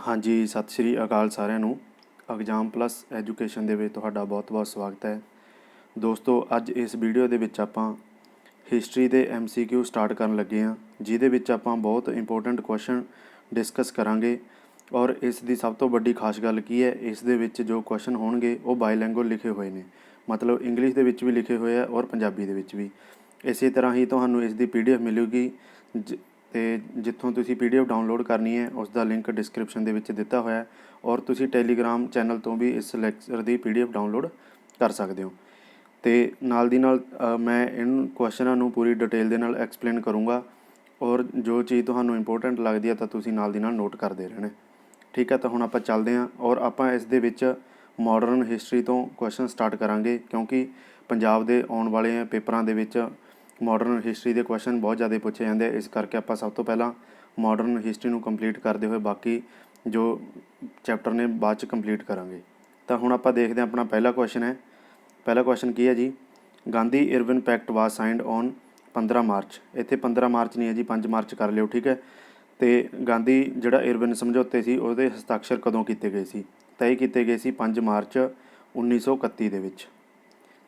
ਹਾਂਜੀ, ਸਤਿ ਸ਼੍ਰੀ ਅਕਾਲ ਸਾਰਿਆਂ ਨੂੰ। ਐਗਜ਼ਾਮ ਪਲੱਸ ਐਜੂਕੇਸ਼ਨ ਦੇ ਵਿੱਚ ਤੁਹਾਡਾ ਬਹੁਤ-ਬਹੁਤ ਸਵਾਗਤ ਹੈ। ਦੋਸਤੋ, ਅੱਜ ਇਸ ਵੀਡੀਓ ਦੇ ਵਿੱਚ ਆਪਾਂ ਹਿਸਟਰੀ ਦੇ MCQ ਸਟਾਰਟ ਕਰਨ ਲੱਗੇ ਹਾਂ, ਜਿਹਦੇ ਵਿੱਚ ਆਪਾਂ ਬਹੁਤ ਇੰਪੋਰਟੈਂਟ ਕੁਐਸਚਨ ਡਿਸਕਸ ਕਰਾਂਗੇ। ਔਰ ਇਸ ਦੀ ਸਭ ਤੋਂ ਵੱਡੀ ਖਾਸ ਗੱਲ ਕੀ ਹੈ, ਇਸ ਦੇ ਵਿੱਚ ਜੋ ਕੁਐਸਚਨ ਹੋਣਗੇ ਉਹ ਬਾਈਲੈਂਗੁਅਲ ਲਿਖੇ ਹੋਏ ਨੇ, ਮਤਲਬ ਇੰਗਲਿਸ਼ ਦੇ ਵਿੱਚ ਵੀ ਲਿਖੇ ਹੋਏ ਆ ਔਰ ਪੰਜਾਬੀ ਦੇ ਵਿੱਚ ਵੀ। ਇਸੇ ਤਰ੍ਹਾਂ ਹੀ ਤੁਹਾਨੂੰ ਇਸ ਦੀ PDF ਮਿਲੂਗੀ ਅਤੇ ਜਿੱਥੋਂ ਤੁਸੀਂ PDF ਡਾਊਨਲੋਡ ਕਰਨੀ ਹੈ ਉਸ ਦਾ ਲਿੰਕ ਡਿਸਕ੍ਰਿਪਸ਼ਨ ਦੇ ਵਿੱਚ ਦਿੱਤਾ ਹੋਇਆ ਹੈ। ਔਰ ਤੁਸੀਂ ਟੈਲੀਗ੍ਰਾਮ ਚੈਨਲ ਤੋਂ ਵੀ ਇਸ ਲੈਕਚਰ ਦੀ PDF ਡਾਊਨਲੋਡ ਕਰ ਸਕਦੇ ਹੋ। ਅਤੇ ਨਾਲ ਦੀ ਨਾਲ ਮੈਂ ਇਹਨਾਂ ਕੁਐਸਚਨਾਂ ਨੂੰ ਪੂਰੀ ਡਿਟੇਲ ਦੇ ਨਾਲ ਐਕਸਪਲੇਨ ਕਰੂੰਗਾ। ਔਰ ਜੋ ਚੀਜ਼ ਤੁਹਾਨੂੰ ਇੰਪੋਰਟੈਂਟ ਲੱਗਦੀ ਹੈ ਤਾਂ ਤੁਸੀਂ ਨਾਲ ਦੀ ਨਾਲ ਨੋਟ ਕਰਦੇ ਰਹਿਣਾ। ਠੀਕ ਹੈ, ਤਾਂ ਹੁਣ ਆਪਾਂ ਚੱਲਦੇ ਹਾਂ ਔਰ ਆਪਾਂ ਇਸ ਦੇ ਵਿੱਚ ਮਾਡਰਨ ਹਿਸਟਰੀ ਤੋਂ ਕੁਐਸਚਨ ਸਟਾਰਟ ਕਰਾਂਗੇ, ਕਿਉਂਕਿ ਪੰਜਾਬ ਦੇ ਆਉਣ ਵਾਲੇ ਪੇਪਰਾਂ ਦੇ ਵਿੱਚ ਮਾਡਰਨ ਹਿਸਟਰੀ ਦੇ ਕੁਐਸਚਨ ਬਹੁਤ ਜ਼ਿਆਦਾ ਪੁੱਛੇ ਜਾਂਦੇ ਆ। ਇਸ ਕਰਕੇ ਆਪਾਂ ਸਭ ਤੋਂ ਪਹਿਲਾਂ ਮਾਡਰਨ ਹਿਸਟਰੀ ਨੂੰ ਕੰਪਲੀਟ ਕਰਦੇ ਹੋਏ ਬਾਕੀ ਜੋ ਚੈਪਟਰ ਨੇ ਬਾਅਦ 'ਚ ਕੰਪਲੀਟ ਕਰਾਂਗੇ। ਤਾਂ ਹੁਣ ਆਪਾਂ ਦੇਖਦੇ ਹਾਂ, ਆਪਣਾ ਪਹਿਲਾ ਕੁਐਸਚਨ ਹੈ। ਪਹਿਲਾ ਕੁਐਸਚਨ ਕੀ ਹੈ ਜੀ? Gandhi Irwin packet was signed on 15 March. ਇੱਥੇ 15 ਮਾਰਚ ਨਹੀਂ ਹੈ ਜੀ, 5 ਮਾਰਚ ਕਰ ਲਿਓ। ਠੀਕ ਹੈ, ਅਤੇ ਗਾਂਧੀ ਜਿਹੜਾ ਇਰਵਿਨ ਸਮਝੌਤੇ ਸੀ ਉਹਦੇ ਹਸਤਾਖਰ ਕਦੋਂ ਕੀਤੇ ਗਏ ਸੀ? ਤਾਂ ਇਹ ਕੀਤੇ ਗਏ ਸੀ 5 ਮਾਰਚ 1931 ਦੇ ਵਿੱਚ।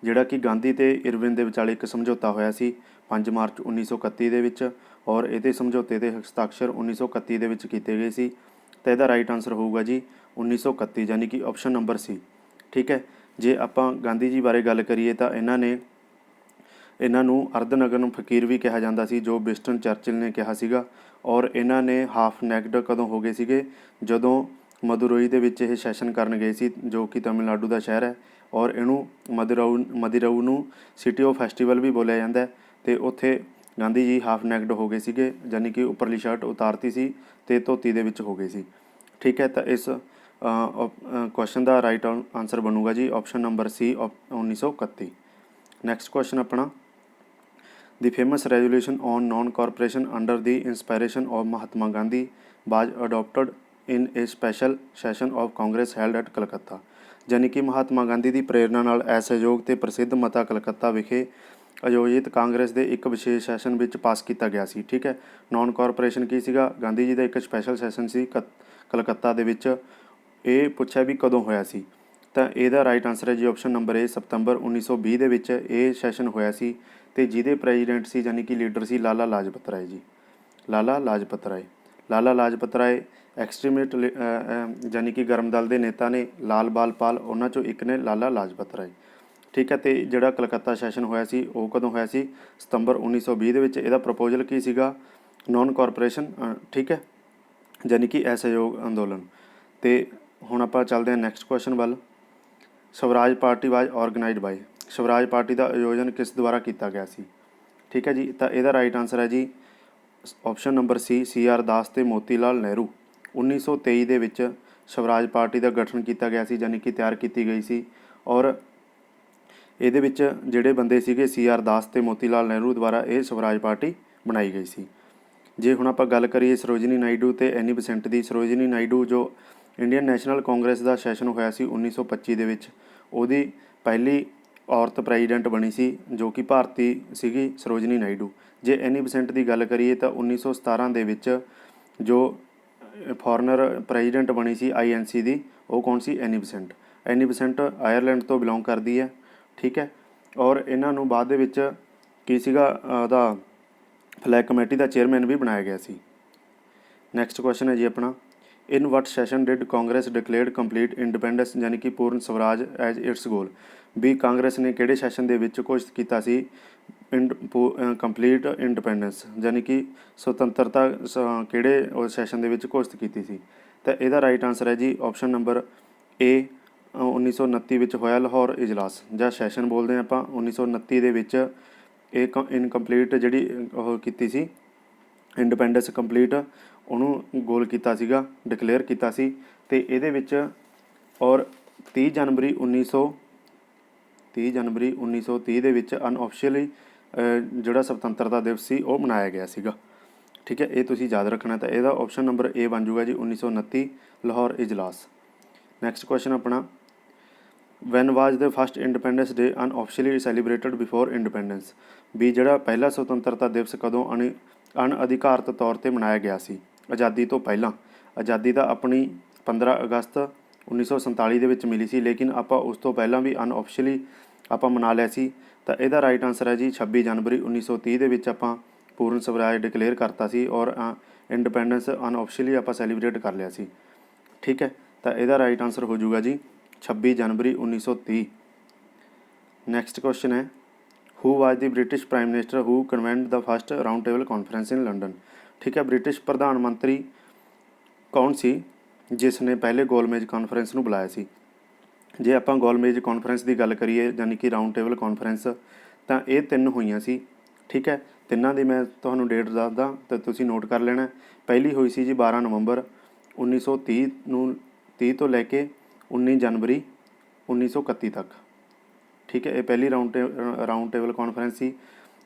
ਜਿਹੜਾ ਕਿ ਗਾਂਧੀ ਅਤੇ ਇਰਵਿਨ ਦੇ ਵਿਚਾਲੇ ਇੱਕ ਸਮਝੌਤਾ ਹੋਇਆ ਸੀ 5 ਮਾਰਚ 1931 ਦੇ ਵਿੱਚ, ਔਰ ਇਹਦੇ ਸਮਝੌਤੇ ਦੇ ਹਸਤਾਖਰ 1931 ਦੇ ਵਿੱਚ ਕੀਤੇ ਗਏ ਸੀ। ਤਾਂ ਇਹਦਾ ਰਾਈਟ ਆਨਸਰ ਹੋਊਗਾ ਜੀ 1931, ਯਾਨੀ ਕਿ ਆਪਸ਼ਨ ਨੰਬਰ ਸੀ। ਠੀਕ ਹੈ, ਜੇ ਆਪਾਂ ਗਾਂਧੀ ਜੀ ਬਾਰੇ ਗੱਲ ਕਰੀਏ ਤਾਂ ਇਹਨਾਂ ਨੂੰ ਅਰਧਨਗਨ ਫਕੀਰ ਵੀ ਕਿਹਾ ਜਾਂਦਾ ਸੀ, ਜੋ ਵਿੰਸਟਨ ਚਰਚਿਲ ਨੇ ਕਿਹਾ ਸੀਗਾ। ਔਰ ਇਹਨਾਂ ਨੇ ਹਾਫ ਨੈਕਡ ਕਦੋਂ ਹੋ ਗਏ ਸੀਗੇ? ਜਦੋਂ ਮਦੁਰਈ ਦੇ ਵਿੱਚ ਇਹ ਸੈਸ਼ਨ ਕਰਨ ਗਏ ਸੀ, ਜੋ ਕਿ ਤਮਿਲਨਾਡੂ ਦਾ ਸ਼ਹਿਰ ਹੈ। ਔਰ ਇਹਨੂੰ ਮਦੁਰਾਈ ਨੂੰ ਸਿਟੀ ਆਫ ਫੈਸਟੀਵਲ ਵੀ ਬੋਲਿਆ ਜਾਂਦਾ ਹੈ। ਅਤੇ ਉੱਥੇ ਗਾਂਧੀ ਜੀ ਹਾਫ ਨੈਕਡ ਹੋ ਗਏ ਸੀਗੇ, ਯਾਨੀ ਕਿ ਉੱਪਰਲੀ ਸ਼ਰਟ ਉਤਾਰਤੀ ਸੀ ਅਤੇ ਧੋਤੀ ਦੇ ਵਿੱਚ ਹੋ ਗਏ ਸੀ। ਠੀਕ ਹੈ, ਤਾਂ ਇਸ ਕੁਐਸਚਨ ਦਾ ਰਾਈਟ ਆਨਸਰ ਬਣੂਗਾ ਜੀ ਆਪਸ਼ਨ ਨੰਬਰ ਸੀ 1931। ਨੈਕਸਟ ਕੁਐਸਚਨ ਆਪਣਾ, The famous resolution on non-cooperation under the inspiration of Mahatma Gandhi was adopted in a special session of Congress held at Calcutta। ਯਾਨੀ ਕਿ ਮਹਾਤਮਾ ਗਾਂਧੀ ਦੀ ਪ੍ਰੇਰਨਾ ਨਾਲ ਅਸਹਿਯੋਗ ਅਤੇ ਪ੍ਰਸਿੱਧ ਮਤਾ ਕਲਕੱਤਾ ਵਿਖੇ ਆਯੋਜਿਤ ਕਾਂਗਰਸ ਦੇ ਇੱਕ ਵਿਸ਼ੇਸ਼ ਸੈਸ਼ਨ ਵਿੱਚ ਪਾਸ ਕੀਤਾ ਗਿਆ ਸੀ। ਠੀਕ ਹੈ, ਨੋਨ ਕਾਰਪੋਰੇਸ਼ਨ ਕੀ ਸੀਗਾ? ਗਾਂਧੀ ਜੀ ਦਾ ਇੱਕ ਸਪੈਸ਼ਲ ਸੈਸ਼ਨ ਸੀ ਕਲਕੱਤਾ ਦੇ ਵਿੱਚ। ਇਹ ਪੁੱਛਿਆ ਵੀ ਕਦੋਂ ਹੋਇਆ ਸੀ, ਤਾਂ ਇਹਦਾ ਰਾਈਟ ਆਨਸਰ ਹੈ ਜੀ ਆਪਸ਼ਨ ਨੰਬਰ A, ਸਤੰਬਰ 1920 ਦੇ ਵਿੱਚ ਇਹ ਸੈਸ਼ਨ ਹੋਇਆ ਸੀ। ਅਤੇ ਜਿਹਦੇ ਪ੍ਰੈਜ਼ੀਡੈਂਟ ਸੀ, ਯਾਨੀ ਕਿ ਲੀਡਰ ਸੀ, ਲਾਲਾ ਲਾਜਪਤ ਰਾਏ ਜੀ। ਲਾਲਾ ਲਾਜਪਤ ਰਾਏ ਐਕਸਟ੍ਰੀਮਿਸਟ ਯਾਨੀ ਕਿ ਗਰਮ ਦਲ ਦੇ ਨੇਤਾ ਨੇ। ਲਾਲ ਬਾਲ ਪਾਲ ਉਹਨਾਂ 'ਚੋਂ ਇੱਕ ਨੇ ਲਾਲਾ ਲਾਜਪਤ ਰਾਏ। ਠੀਕ ਹੈ, ਅਤੇ ਜਿਹੜਾ ਕਲਕੱਤਾ ਸੈਸ਼ਨ ਹੋਇਆ ਸੀ ਉਹ ਕਦੋਂ ਹੋਇਆ ਸੀ? ਸਤੰਬਰ 1920 ਦੇ ਵਿੱਚ। ਇਹਦਾ ਪ੍ਰਪੋਜ਼ਲ ਕੀ ਸੀਗਾ? Non corporation. ਠੀਕ ਹੈ, ਯਾਨੀ ਕਿ ਅਸਹਿਯੋਗ ਅੰਦੋਲਨ। ਅਤੇ ਹੁਣ ਆਪਾਂ ਚੱਲਦੇ ਹਾਂ ਨੈਕਸਟ ਕੁਐਸਚਨ ਵੱਲ। ਸਵਰਾਜ ਪਾਰਟੀ ਵਾਜ ਔਰਗਨਾਈਜ਼ਡ ਬਾਏ। ਸਵਰਾਜ ਪਾਰਟੀ ਦਾ ਆਯੋਜਨ ਕਿਸ ਦੁਆਰਾ ਕੀਤਾ ਗਿਆ ਸੀ? ਠੀਕ ਹੈ ਜੀ, ਤਾਂ ਇਹਦਾ ਰਾਈਟ ਆਨਸਰ ਹੈ ਜੀ ਆਪਸ਼ਨ ਨੰਬਰ ਸੀ CR ਦਾਸ ਅਤੇ ਮੋਤੀ ਲਾਲ ਨਹਿਰੂ। 1923 ਦੇ ਵਿੱਚ ਸਵਰਾਜ ਪਾਰਟੀ ਦਾ ਗਠਨ ਕੀਤਾ ਗਿਆ ਸੀ, ਯਾਨੀ ਕਿ ਤਿਆਰ ਕੀਤੀ ਗਈ ਸੀ। ਔਰ ਇਹਦੇ ਵਿੱਚ ਜਿਹੜੇ ਬੰਦੇ ਸੀਗੇ CR ਦਾਸ ਅਤੇ ਮੋਤੀ ਲਾਲ ਨਹਿਰੂ ਦੁਆਰਾ ਇਹ ਸਵਰਾਜ ਪਾਰਟੀ ਬਣਾਈ ਗਈ ਸੀ। ਜੇ ਹੁਣ ਆਪਾਂ ਗੱਲ ਕਰੀਏ ਸਰੋਜਨੀ ਨਾਇਡੂ ਅਤੇ ਐਨੀ ਬਸੈਂਟ ਦੀ। ਸਰੋਜਨੀ ਨਾਇਡੂ ਜੋ ਇੰਡੀਅਨ ਨੈਸ਼ਨਲ ਕਾਂਗਰਸ ਦਾ ਸੈਸ਼ਨ ਹੋਇਆ ਸੀ 1925 ਦੇ ਵਿੱਚ, ਉਹਦੀ ਪਹਿਲੀ ਔਰਤ ਪ੍ਰੈਜ਼ੀਡੈਂਟ ਬਣੀ ਸੀ, ਜੋ ਕਿ ਭਾਰਤੀ ਸੀਗੀ ਸਰੋਜਨੀ ਨਾਇਡੂ। ਜੇ ਐਨੀ ਬਸੈਂਟ ਦੀ ਗੱਲ ਕਰੀਏ ਤਾਂ 1917 ਦੇ ਵਿੱਚ ਜੋ ਫੋਰਨਰ ਪ੍ਰੈਜ਼ੀਡੈਂਟ ਬਣੀ ਸੀ INC ਦੀ, ਉਹ ਕੌਣ ਸੀ? ਐਨੀ ਬਸੈਂਟ। ਐਨੀ ਬਸੈਂਟ ਆਇਰਲੈਂਡ ਤੋਂ ਬਿਲੋਂਗ ਕਰਦੀ ਹੈ। ਠੀਕ ਹੈ, ਔਰ ਇਹਨਾਂ ਨੂੰ ਬਾਅਦ ਦੇ ਵਿੱਚ ਕੀ ਸੀਗਾ, ਉਹਦਾ ਫਲੈਗ ਕਮੇਟੀ ਦਾ ਚੇਅਰਮੈਨ ਵੀ ਬਣਾਇਆ ਗਿਆ ਸੀ। ਨੈਕਸਟ ਕੁਐਸਚਨ ਹੈ ਜੀ ਆਪਣਾ, in what session did Congress declared complete independence, ਯਾਨੀ ਕਿ Purna Swaraj as its goal. ਵੀ ਕਾਂਗਰਸ ਨੇ ਕਿਹੜੇ ਸੈਸ਼ਨ ਦੇ ਵਿੱਚ ਘੋਸ਼ਿਤ ਕੀਤਾ ਸੀ ਕੰਪਲੀਟ ਇੰਡੀਪੈਂਡੈਂਸ, ਯਾਨੀ ਕਿ ਸੁਤੰਤਰਤਾ ਕਿਹੜੇ ਉਹ ਸੈਸ਼ਨ ਦੇ ਵਿੱਚ ਘੋਸ਼ਿਤ ਕੀਤੀ ਸੀ? ਤਾਂ ਇਹਦਾ ਰਾਈਟ ਆਨਸਰ ਹੈ ਜੀ ਆਪਸ਼ਨ ਨੰਬਰ A, 1929 ਵਿੱਚ ਹੋਇਆ ਲਾਹੌਰ ਇਜਲਾਸ, ਜਾਂ ਸੈਸ਼ਨ ਬੋਲਦੇ ਹਾਂ ਆਪਾਂ। 1929 ਦੇ ਵਿੱਚ ਇਹ ਇਨਕੰਪਲੀਟ ਜਿਹੜੀ ਉਹ ਕੀਤੀ ਸੀ ਇੰਡੀਪੈਂਡੈਂਸ ਕੰਪਲੀਟ, ਉਹਨੂੰ ਗੋਲ ਕੀਤਾ ਸੀਗਾ, ਡਿਕਲੇਅਰ ਕੀਤਾ ਸੀ। ਅਤੇ ਇਹਦੇ ਵਿੱਚ ਔਰ 30 ਜਨਵਰੀ 1930 ਦੇ ਵਿੱਚ ਅਨਆਫੀਸ਼ੀਅਲੀ ਜਿਹੜਾ ਸੁਤੰਤਰਤਾ ਦਿਵਸ ਸੀ ਉਹ ਮਨਾਇਆ ਗਿਆ ਸੀਗਾ। ਠੀਕ ਹੈ, ਇਹ ਤੁਸੀਂ ਯਾਦ ਰੱਖਣਾ। ਤਾਂ ਇਹਦਾ ਆਪਸ਼ਨ ਨੰਬਰ A ਬਣ ਜੂਗਾ ਜੀ 1929 ਲਾਹੌਰ ਇਜਲਾਸ। ਨੈਕਸਟ ਕੁਐਸਚਨ ਆਪਣਾ, ਵੈਨ ਵਾਜ the first independence day ਅਨਆਫੀਸ਼ੀਅਲੀ celebrated before independence. ਵੀ ਜਿਹੜਾ ਪਹਿਲਾ ਸੁਤੰਤਰਤਾ ਦਿਵਸ ਕਦੋਂ ਅਣਅਧਿਕਾਰਤ ਤੌਰ 'ਤੇ ਮਨਾਇਆ ਗਿਆ ਸੀ? ਆਜ਼ਾਦੀ ਤੋਂ ਪਹਿਲਾਂ। ਆਜ਼ਾਦੀ ਦਾ ਆਪਣੀ 15 ਅਗਸਤ 1947 ਦੇ ਵਿੱਚ ਮਿਲੀ ਸੀ, ਲੇਕਿਨ ਆਪਾਂ ਉਸ ਤੋਂ ਪਹਿਲਾਂ ਵੀ ਅਨਆਫੀਸ਼ੀਅਲੀ ਆਪਾਂ ਮਨਾ ਲਿਆ ਸੀ। ਤਾਂ ਇਹਦਾ ਰਾਈਟ ਆਨਸਰ ਹੈ ਜੀ 26 ਜਨਵਰੀ 1930 ਦੇ ਵਿੱਚ ਆਪਾਂ ਪੂਰਨ ਸਵਰਾਜ ਡਿਕਲੇਅਰ ਕਰਤਾ ਸੀ ਔਰ ਇੰਡੀਪੈਂਡੈਂਸ ਅਨਆਫੀਸ਼ੀਅਲੀ ਆਪਾਂ ਸੈਲੀਬ੍ਰੇਟ ਕਰ ਲਿਆ ਸੀ। ਠੀਕ ਹੈ, ਤਾਂ ਇਹਦਾ ਰਾਈਟ ਆਨਸਰ ਹੋ ਜਾਊਗਾ ਜੀ 26 ਜਨਵਰੀ 1930। ਨੈਕਸਟ ਕੁਐਸਚਨ ਹੈ, who was the British prime minister who convened the first round table conference in London. ਠੀਕ ਹੈ, ਬ੍ਰਿਟਿਸ਼ ਪ੍ਰਧਾਨ ਮੰਤਰੀ ਕੌਣ ਸੀ ਜਿਸ ਨੇ ਪਹਿਲੇ ਗੋਲਮੇਜ ਕਾਨਫਰੰਸ ਨੂੰ ਬੁਲਾਇਆ ਸੀ। ਜੇ ਆਪਾਂ ਗੋਲਮੇਜ ਕਾਨਫਰੰਸ ਦੀ ਗੱਲ ਕਰੀਏ ਯਾਨੀ ਕਿ ਰਾਊਂਡ ਟੇਬਲ ਕਾਨਫਰੰਸ, ਤਾਂ ਇਹ 3 ਹੋਈਆਂ ਸੀ। ਠੀਕ ਹੈ, ਤਿੰਨਾਂ ਦੀ ਮੈਂ ਤੁਹਾਨੂੰ ਡੇਟ ਦੱਸਦਾ ਤਾਂ ਤੁਸੀਂ ਨੋਟ ਕਰ ਲੈਣਾ। ਪਹਿਲੀ ਹੋਈ ਸੀ ਜੀ 12 ਨਵੰਬਰ 1930 ਨੂੰ 30 ਤੋਂ ਲੈ ਕੇ 19 ਜਨਵਰੀ 1931 ਤੱਕ। ਠੀਕ ਹੈ, ਇਹ ਪਹਿਲੀ ਰਾਊਂਡ ਟੇਬਲ ਕਾਨਫਰੰਸ ਸੀ।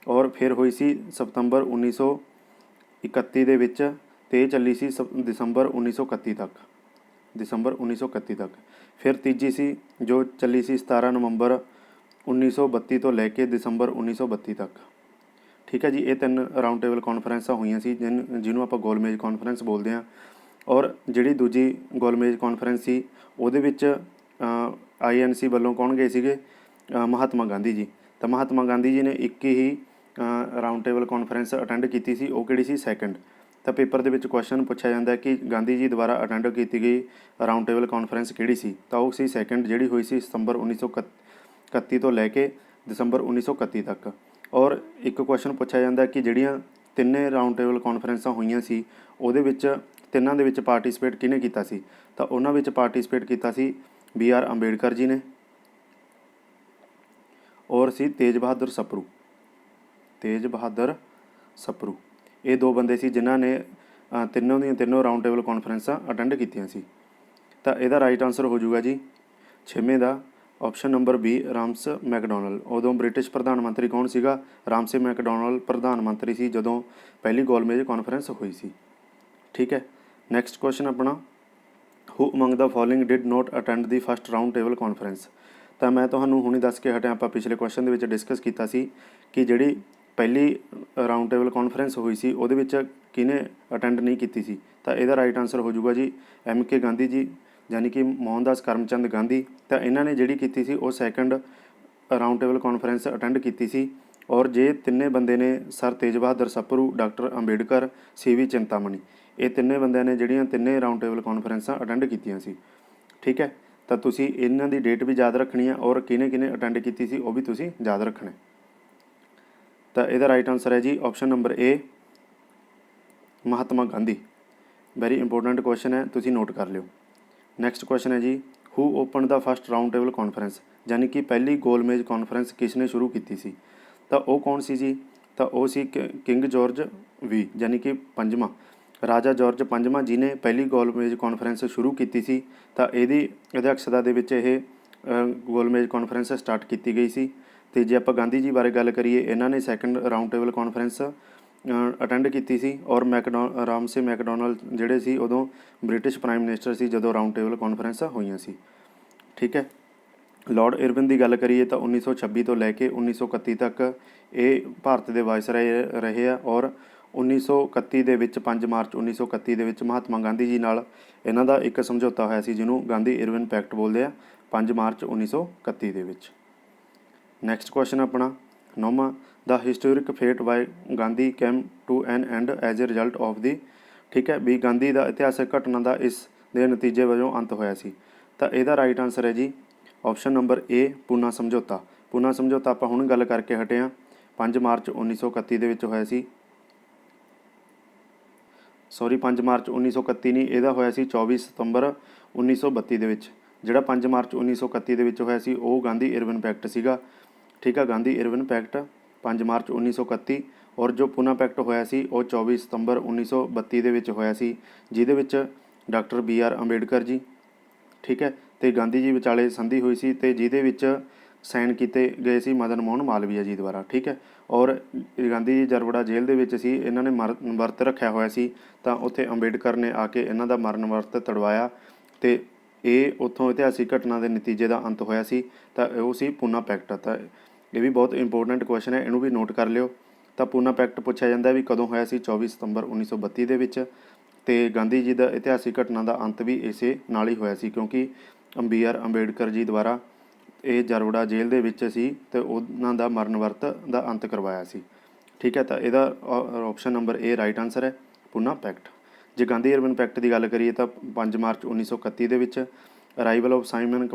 ਔਰ ਫਿਰ ਹੋਈ ਸੀ ਸਤੰਬਰ 1931 ਦੇ ਵਿੱਚ ਅਤੇ ਇਹ ਚੱਲੀ ਸੀ ਦਸੰਬਰ 1931 ਤੱਕ। ਫਿਰ ਤੀਜੀ ਸੀ ਜੋ ਚੱਲੀ ਸੀ 17 ਨਵੰਬਰ 1932 ਤੋਂ ਲੈ ਕੇ ਦਸੰਬਰ 1932 ਤੱਕ। ਠੀਕ ਹੈ ਜੀ, ਇਹ 3 ਰਾਊਂਡ ਟੇਬਲ ਕਾਨਫਰੰਸਾਂ ਹੋਈਆਂ ਸੀ ਜਿਹਨੂੰ ਆਪਾਂ ਗੋਲਮੇਜ ਕਾਨਫਰੰਸ ਬੋਲਦੇ ਹਾਂ। ਔਰ ਜਿਹੜੀ ਦੂਜੀ ਗੋਲਮੇਜ ਕਾਨਫਰੰਸ ਸੀ ਉਹਦੇ ਵਿੱਚ INC ਵੱਲੋਂ ਕੌਣ ਗਏ ਸੀਗੇ, ਮਹਾਤਮਾ ਗਾਂਧੀ ਜੀ। ਤਾਂ ਮਹਾਤਮਾ ਗਾਂਧੀ ਜੀ ਨੇ ਇੱਕ ਹੀ ਰਾਊਂਡ ਟੇਬਲ ਕਾਨਫਰੰਸ ਅਟੈਂਡ ਕੀਤੀ ਸੀ, ਉਹ ਕਿਹੜੀ ਸੀ, ਸੈਕਿੰਡ। ਤਾਂ ਪੇਪਰ ਦੇ ਵਿੱਚ ਕੁਐਸਚਨ ਪੁੱਛਿਆ ਜਾਂਦਾ ਕਿ ਗਾਂਧੀ ਜੀ ਦੁਆਰਾ ਅਟੈਂਡ ਕੀਤੀ ਗਈ ਰਾਊਂਡ ਟੇਬਲ ਕਾਨਫਰੰਸ ਕਿਹੜੀ ਸੀ, ਤਾਂ ਉਹ ਸੀ ਸੈਕਿੰਡ, ਜਿਹੜੀ ਹੋਈ ਸੀ ਸਤੰਬਰ 1931 ਤੋਂ ਲੈ ਕੇ ਦਸੰਬਰ 1931 ਤੱਕ। ਔਰ ਇੱਕ ਕੁਐਸਚਨ ਪੁੱਛਿਆ ਜਾਂਦਾ ਕਿ ਜਿਹੜੀਆਂ ਤਿੰਨੇ ਰਾਊਂਡ ਟੇਬਲ ਕਾਨਫਰੰਸਾਂ ਹੋਈਆਂ ਸੀ ਉਹਦੇ ਵਿੱਚ ਤਿੰਨਾਂ ਦੇ ਵਿੱਚ ਪਾਰਟੀਸਪੇਟ ਕਿਹਨੇ ਕੀਤਾ ਸੀ, ਤਾਂ ਉਹਨਾਂ ਵਿੱਚ ਪਾਰਟੀਸਪੇਟ ਕੀਤਾ ਸੀ BR ਅੰਬੇਡਕਰ ਜੀ ਨੇ ਔਰ ਸੀ ਤੇਜ ਬਹਾਦਰ ਸਪਰੂ। ਇਹ 2 ਬੰਦੇ ਸੀ ਜਿਨ੍ਹਾਂ ਨੇ ਤਿੰਨੋਂ ਰਾਊਂਡ ਟੇਬਲ ਕਾਨਫਰੰਸਾਂ ਅਟੈਂਡ ਕੀਤੀਆਂ ਸੀ। ਤਾਂ ਇਹਦਾ ਰਾਈਟ ਆਨਸਰ ਹੋ ਜਾਊਗਾ ਜੀ 6ਵੇਂ ਦਾ ਆਪਸ਼ਨ ਨੰਬਰ B ਰਾਮਸ ਮੈਕਡੋਨਲ। ਉਦੋਂ ਬ੍ਰਿਟਿਸ਼ ਪ੍ਰਧਾਨ ਮੰਤਰੀ ਕੌਣ ਸੀਗਾ, ਰਾਮਸੇ ਮੈਕਡੋਨਲ ਪ੍ਰਧਾਨ ਮੰਤਰੀ ਸੀ ਜਦੋਂ ਪਹਿਲੀ ਗੋਲਮੇਜ ਕਾਨਫਰੰਸ ਹੋਈ ਸੀ। ਠੀਕ ਹੈ, ਨੈਕਸਟ ਕੁਐਸਚਨ ਆਪਣਾ, who among the following did not attend the first round table conference. ਤਾਂ ਮੈਂ ਤੁਹਾਨੂੰ ਹੁਣੇ ਦੱਸ ਕੇ ਹਟਿਆ, ਆਪਾਂ ਪਿਛਲੇ ਕੁਐਸਚਨ ਦੇ ਵਿੱਚ ਡਿਸਕਸ ਕੀਤਾ ਸੀ ਕਿ ਜਿਹੜੀ ਪਹਿਲੀ ਰਾਊਂਡ ਟੇਬਲ ਕਾਨਫਰੰਸ ਹੋਈ ਸੀ ਉਹਦੇ ਵਿੱਚ ਕਿਹਨੇ ਅਟੈਂਡ ਨਹੀਂ ਕੀਤੀ ਸੀ। ਤਾਂ ਇਹਦਾ ਰਾਈਟ ਆਨਸਰ ਹੋ ਜਾਊਗਾ ਜੀ MK ਗਾਂਧੀ ਜੀ, ਯਾਨੀ ਕਿ ਮੋਹਨਦਾਸ ਕਰਮਚੰਦ ਗਾਂਧੀ। ਤਾਂ ਇਹਨਾਂ ਨੇ ਜਿਹੜੀ ਕੀਤੀ ਸੀ ਉਹ second round table conference attend ਕੀਤੀ ਸੀ। ਔਰ ਜੇ ਤਿੰਨੇ ਬੰਦੇ ਨੇ ਸਰ ਤੇਜ ਬਹਾਦਰ ਸਪਰੂ, ਡਾਕਟਰ ਅੰਬੇਡਕਰ, CV ਚਿੰਤਾਮਣੀ, ਇਹ ਤਿੰਨੇ ਬੰਦਿਆਂ ਨੇ ਜਿਹੜੀਆਂ ਤਿੰਨੇ ਰਾਊਂਡ ਟੇਬਲ ਕਾਨਫਰੰਸਾਂ ਅਟੈਂਡ ਕੀਤੀਆਂ ਸੀ। ਠੀਕ ਹੈ, ਤਾਂ ਤੁਸੀਂ ਇਹਨਾਂ ਦੀ ਡੇਟ ਵੀ ਯਾਦ ਰੱਖਣੀ ਹੈ ਔਰ ਕਿਹਨੇ ਅਟੈਂਡ ਕੀਤੀ ਸੀ ਉਹ ਵੀ ਤੁਸੀਂ ਯਾਦ ਰੱਖਣਾ। ਤਾਂ ਇਹਦਾ ਰਾਈਟ ਆਨਸਰ ਹੈ ਜੀ option number A Mahatma Gandhi. Very important question ਹੈ, ਤੁਸੀਂ ਨੋਟ ਕਰ ਲਿਓ। ਨੈਕਸਟ ਕੁਐਸਚਨ ਹੈ ਜੀ, ਹੂ ਓਪਨ ਦਾ ਫਸਟ ਰਾਊਂਡ ਟੇਬਲ ਕਾਨਫਰੰਸ, ਯਾਨੀ ਕਿ ਪਹਿਲੀ ਗੋਲਮੇਜ ਕਾਨਫਰੰਸ ਕਿਸ ਨੇ ਸ਼ੁਰੂ ਕੀਤੀ ਸੀ। ਤਾਂ ਉਹ ਕੌਣ ਸੀ ਜੀ, ਤਾਂ ਉਹ ਸੀ ਕਿੰਗ ਜਾਰਜ V, ਯਾਨੀ ਕਿ 5ਵਾਂ ਰਾਜਾ ਜਾਰਜ 5ਵਾਂ ਜੀ ਨੇ ਪਹਿਲੀ ਗੋਲਮੇਜ ਕਾਨਫਰੰਸ ਸ਼ੁਰੂ ਕੀਤੀ ਸੀ। ਤਾਂ ਇਹਦੀ ਅਧਿਅਕਸ਼ਤਾ ਦੇ ਵਿੱਚ ਇਹ ਗੋਲਮੇਜ ਕਾਨਫਰੰਸ ਸਟਾਰਟ ਕੀਤੀ ਗਈ ਸੀ। ਅਤੇ ਜੇ ਆਪਾਂ ਗਾਂਧੀ ਜੀ ਬਾਰੇ ਗੱਲ ਕਰੀਏ, ਇਹਨਾਂ ਨੇ second round table conference attend ਕੀਤੀ ਸੀ। ਔਰ ਰਾਮਸੇ ਮੈਕਡੋਨਲ ਜਿਹੜੇ ਸੀ ਉਦੋਂ ਬ੍ਰਿਟਿਸ਼ ਪ੍ਰਾਈਮ ਮਿਨਿਸਟਰ ਸੀ ਜਦੋਂ ਰਾਊਂਡ ਟੇਬਲ ਕਾਨਫਰੰਸਾਂ ਹੋਈਆਂ ਸੀ। ਠੀਕ ਹੈ, ਲਾਰਡ ਇਰਵਿਨ ਦੀ ਗੱਲ ਕਰੀਏ ਤਾਂ 1926 ਤੋਂ ਲੈ ਕੇ 1931 ਤੱਕ ਇਹ ਭਾਰਤ ਦੇ ਵਾਇਸਰਾਏ ਰਹੇ ਆ। ਔਰ 1931 ਦੇ ਵਿੱਚ 5 ਮਾਰਚ 1931 ਦੇ ਵਿੱਚ ਮਹਾਤਮਾ ਗਾਂਧੀ ਜੀ ਨਾਲ ਇਹਨਾਂ ਦਾ ਇੱਕ ਸਮਝੌਤਾ ਹੋਇਆ ਸੀ ਜਿਹਨੂੰ ਗਾਂਧੀ ਇਰਵਿਨ ਪੈਕਟ ਬੋਲਦੇ ਆ, 5 ਮਾਰਚ 1931 ਦੇ ਵਿੱਚ। ਨੈਕਸਟ ਕੁਐਸਚਨ ਆਪਣਾ 9ਵਾਂ, the historic fate by Gandhi came to an end as a result of the. ਠੀਕ ਹੈ, ਵੀ ਗਾਂਧੀ ਦਾ ਇਤਿਹਾਸਕ ਘਟਨਾ ਦਾ ਇਸ ਦੇ ਨਤੀਜੇ ਵਜੋਂ ਅੰਤ ਹੋਇਆ ਸੀ। ਤਾਂ ਇਹਦਾ ਰਾਈਟ ਆਨਸਰ ਹੈ ਜੀ ਆਪਸ਼ਨ ਨੰਬਰ A ਪੂਨਾ ਸਮਝੌਤਾ। ਪੂਨਾ ਸਮਝੌਤਾ ਆਪਾਂ ਹੁਣ ਗੱਲ ਕਰਕੇ ਹਟੇ ਹਾਂ, 5 ਮਾਰਚ 1931 ਦੇ ਵਿੱਚ ਹੋਇਆ ਸੀ। 5 ਮਾਰਚ 1931 ਨਹੀਂ, ਇਹਦਾ ਹੋਇਆ ਸੀ 24 ਸਤੰਬਰ 1932 ਦੇ ਵਿੱਚ। ਜਿਹੜਾ 5 ਮਾਰਚ 1931 ਦੇ ਵਿੱਚ ਹੋਇਆ ਸੀ ਉਹ ਗਾਂਧੀ ਇਰਵਿਨ ਪੈਕਟ ਸੀਗਾ। ਠੀਕ ਆ, ਗਾਂਧੀ ਇਰਵਿਨ ਪੈਕਟ 5 ਮਾਰਚ 1931। ਔਰ ਜੋ ਪੂਨਾ ਪੈਕਟ ਹੋਇਆ ਸੀ ਉਹ 24 ਸਤੰਬਰ 1932 ਦੇ ਵਿੱਚ ਹੋਇਆ ਸੀ, ਜਿਹਦੇ ਵਿੱਚ ਡਾਕਟਰ BR ਅੰਬੇਡਕਰ ਜੀ, ਠੀਕ ਹੈ, ਅਤੇ ਗਾਂਧੀ ਜੀ ਵਿਚਾਲੇ ਸੰਧੀ ਹੋਈ ਸੀ ਅਤੇ ਜਿਹਦੇ ਵਿੱਚ ਸਾਈਨ ਕੀਤੇ ਗਏ ਸੀ ਮਦਨ ਮੋਹਨ ਮਾਲਵੀਆ ਜੀ ਦੁਆਰਾ। ਠੀਕ ਹੈ, ਔਰ ਗਾਂਧੀ ਜੀ ਜਰਵੜਾ ਜੇਲ੍ਹ ਦੇ ਵਿੱਚ ਸੀ, ਇਹਨਾਂ ਨੇ ਵਰਤ ਰੱਖਿਆ ਹੋਇਆ ਸੀ। ਤਾਂ ਉੱਥੇ ਅੰਬੇਡਕਰ ਨੇ ਆ ਕੇ ਇਹਨਾਂ ਦਾ ਮਰਨ ਵਰਤ ਤੜਵਾਇਆ ਅਤੇ ਇਹ ਉੱਥੋਂ ਇਤਿਹਾਸਿਕ ਘਟਨਾ ਦੇ ਨਤੀਜੇ ਦਾ ਅੰਤ ਹੋਇਆ ਸੀ। ਤਾਂ ਉਹ ਸੀ ਪੂਨਾ ਪੈਕਟ। ਤਾਂ ਇਹ ਵੀ ਬਹੁਤ ਇੰਪੋਰਟੈਂਟ ਕੁਐਸਚਨ ਹੈ, ਇਹਨੂੰ ਵੀ ਨੋਟ ਕਰ ਲਿਓ। ਤਾਂ ਪੂਨਾ ਪੈਕਟ ਪੁੱਛਿਆ ਜਾਂਦਾ ਵੀ ਕਦੋਂ ਹੋਇਆ ਸੀ, 24 ਸਤੰਬਰ 1932 ਦੇ ਵਿੱਚ। ਤੇ गांधी जी ਦਾ ਇਤਿਹਾਸਿਕ ਘਟਨਾ ਦਾ ਅੰਤ ਵੀ ਇਸੇ ਨਾਲ ਹੀ ਹੋਇਆ ਸੀ, ਕਿਉਂਕਿ BR ਅੰਬੇਡਕਰ ਜੀ ਦੁਆਰਾ ਇਹ ਜਰਵੜਾ ਜੇਲ੍ਹ ਦੇ ਵਿੱਚ ਸੀ ਤੇ ਉਹਨਾਂ ਦਾ ਮਰਨ ਵਰਤ ਦਾ ਅੰਤ ਕਰਵਾਇਆ ਸੀ। ਠੀਕ ਹੈ, ਤਾਂ ਇਹਦਾ option number A right answer ਹੈ, ਪੂਨਾ ਪੈਕਟ। ਜੇ ਗਾਂਧੀ ਅਰਬਨ ਪੈਕਟ ਦੀ ਗੱਲ ਕਰੀਏ ਤਾਂ 5 ਮਾਰਚ 1931 ਦੇ ਵਿੱਚ। ਅਰਾਈਵਲ ਆਫ ਸਾਈਮਨ